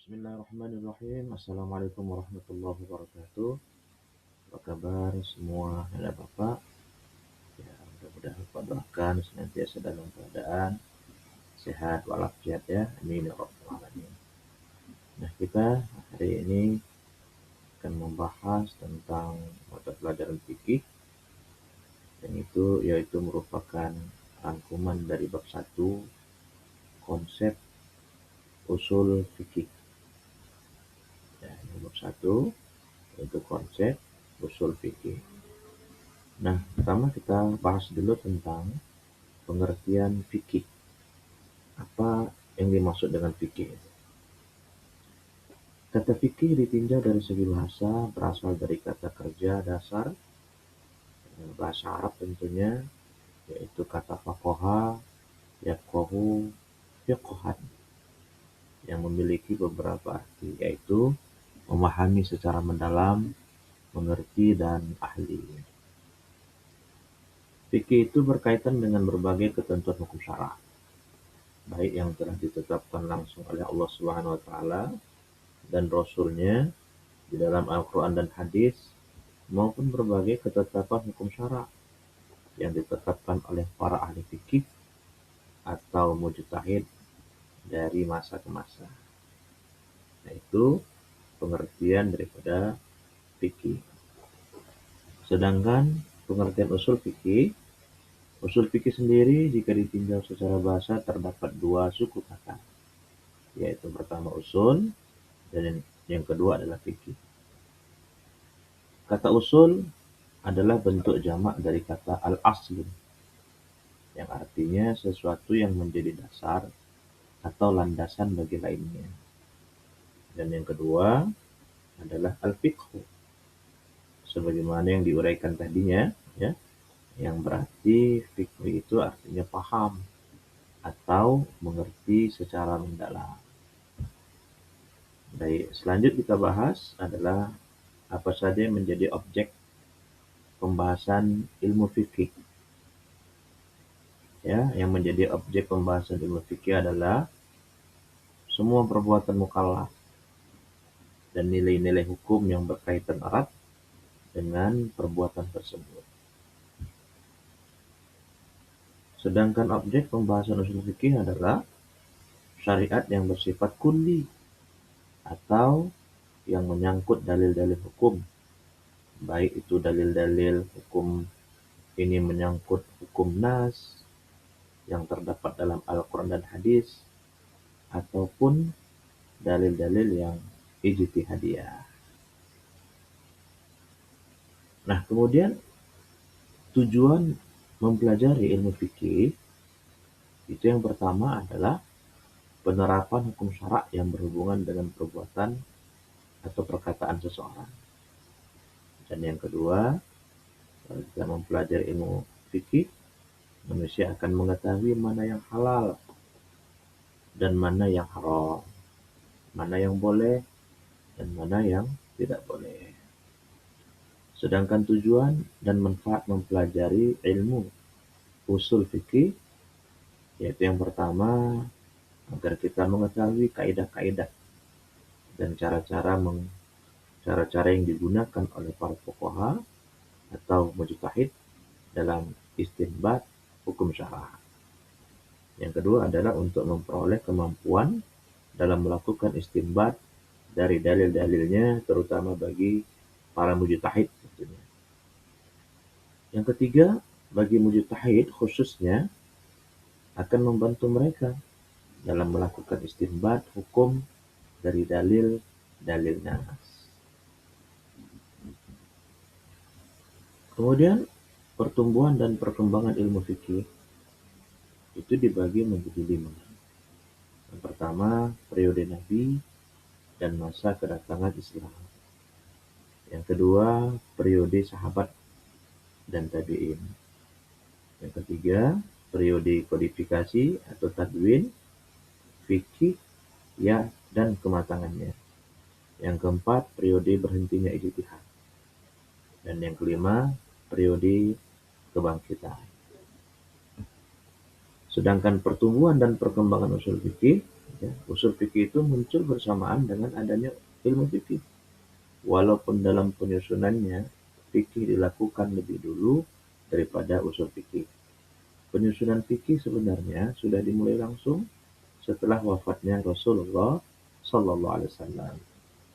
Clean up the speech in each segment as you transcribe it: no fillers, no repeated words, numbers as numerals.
Bismillahirrahmanirrahim. Assalamualaikum warahmatullahi wabarakatuh. Apa kabar semua anak bapak? Ya, mudah-mudahan bapak doakan senantiasa dalam keadaan sehat walafiat ya. Amin ya rabbal alamin. Nah, kita hari ini akan membahas tentang mata pelajaran fikih dan itu yaitu merupakan rangkuman dari bab 1 konsep usul fikih. Ya, bab 1 yaitu konsep usul fikih. Nah, pertama kita bahas dulu tentang pengertian fikih. Apa yang dimaksud dengan fikih? Kata fikih ditinjau dari segi bahasa berasal dari kata kerja dasar bahasa Arab tentunya, yaitu kata faqaha, yafqahu, fiqhan, yang memiliki beberapa arti, yaitu memahami secara mendalam, mengerti, dan ahli. Fikih itu berkaitan dengan berbagai ketentuan hukum syara, baik yang telah ditetapkan langsung oleh Allah Subhanahu wa taala dan Rasul-Nya di dalam Al-Quran dan Hadis, maupun berbagai ketetapan hukum syara yang ditetapkan oleh para ahli fikih atau mujtahid dari masa ke masa. Nah, itu pengertian daripada fikih. Sedangkan pengertian usul fikih sendiri jika ditinjau secara bahasa terdapat dua suku kata, yaitu pertama usul dan yang kedua adalah fikih. Kata usul adalah bentuk jamak dari kata al-aslu, yang artinya sesuatu yang menjadi dasar atau landasan bagi lainnya. Dan yang kedua adalah al-fiqhu, sebagaimana yang diuraikan tadinya, ya, yang berarti fiqhu itu artinya paham atau mengerti secara mendalam. Baik, selanjutnya kita bahas adalah apa saja yang menjadi objek pembahasan ilmu fikih. Ya, yang menjadi objek pembahasan ilmu fikih adalah semua perbuatan mukallaf dan nilai-nilai hukum yang berkaitan erat dengan perbuatan tersebut. Sedangkan objek pembahasan usul fikih adalah syariat yang bersifat kulli atau yang menyangkut dalil-dalil hukum, baik itu dalil-dalil hukum ini menyangkut hukum nas yang terdapat dalam Al-Quran dan Hadis, ataupun dalil-dalil yang ijtihadiyah. Nah, kemudian tujuan mempelajari ilmu fikih itu yang pertama adalah penerapan hukum syara yang berhubungan dengan perbuatan atau perkataan seseorang. Dan yang kedua, kalau kita mempelajari ilmu fikih, manusia akan mengetahui mana yang halal dan mana yang haram, mana yang boleh dan mana yang tidak boleh. Sedangkan tujuan dan manfaat mempelajari ilmu usul fikih yaitu yang pertama, agar kita mengetahui kaidah-kaidah dan cara-cara yang digunakan oleh para fuqaha atau mujtahid dalam istinbat hukum syara. Yang kedua adalah untuk memperoleh kemampuan dalam melakukan istinbat dari dalil-dalilnya, terutama bagi para mujtahid tentunya. Yang ketiga, bagi mujtahid khususnya akan membantu mereka dalam melakukan istinbat hukum dari dalil-dalil nas. Kemudian pertumbuhan dan perkembangan ilmu fikih itu dibagi menjadi 5. Yang pertama, periode Nabi dan masa kedatangan Islam. Yang kedua, periode sahabat dan tabi'in. Yang ketiga, periode kodifikasi atau tadwin fikih ya dan kematangannya. Yang keempat, periode berhentinya ijtihad. Dan yang kelima, periode kebangkitan. Sedangkan pertumbuhan dan perkembangan usul fikih Ya, usul fikih itu muncul bersamaan dengan adanya ilmu fikih. Walaupun dalam penyusunannya, fikih dilakukan lebih dulu daripada usul fikih. Penyusunan fikih sebenarnya sudah dimulai langsung setelah wafatnya Rasulullah Sallallahu Alaihi Wasallam,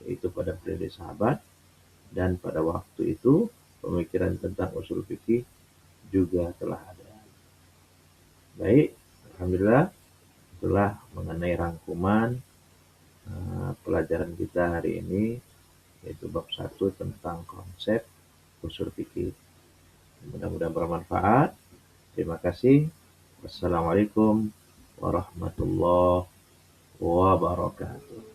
yaitu pada periode sahabat, dan pada waktu itu pemikiran tentang usul fikih juga telah ada. Baik, alhamdulillah itulah mengenai rangkuman pelajaran kita hari ini, yaitu bab 1 tentang konsep usul fikih. Mudah-mudahan bermanfaat. Terima kasih. Wassalamualaikum warahmatullahi wabarakatuh.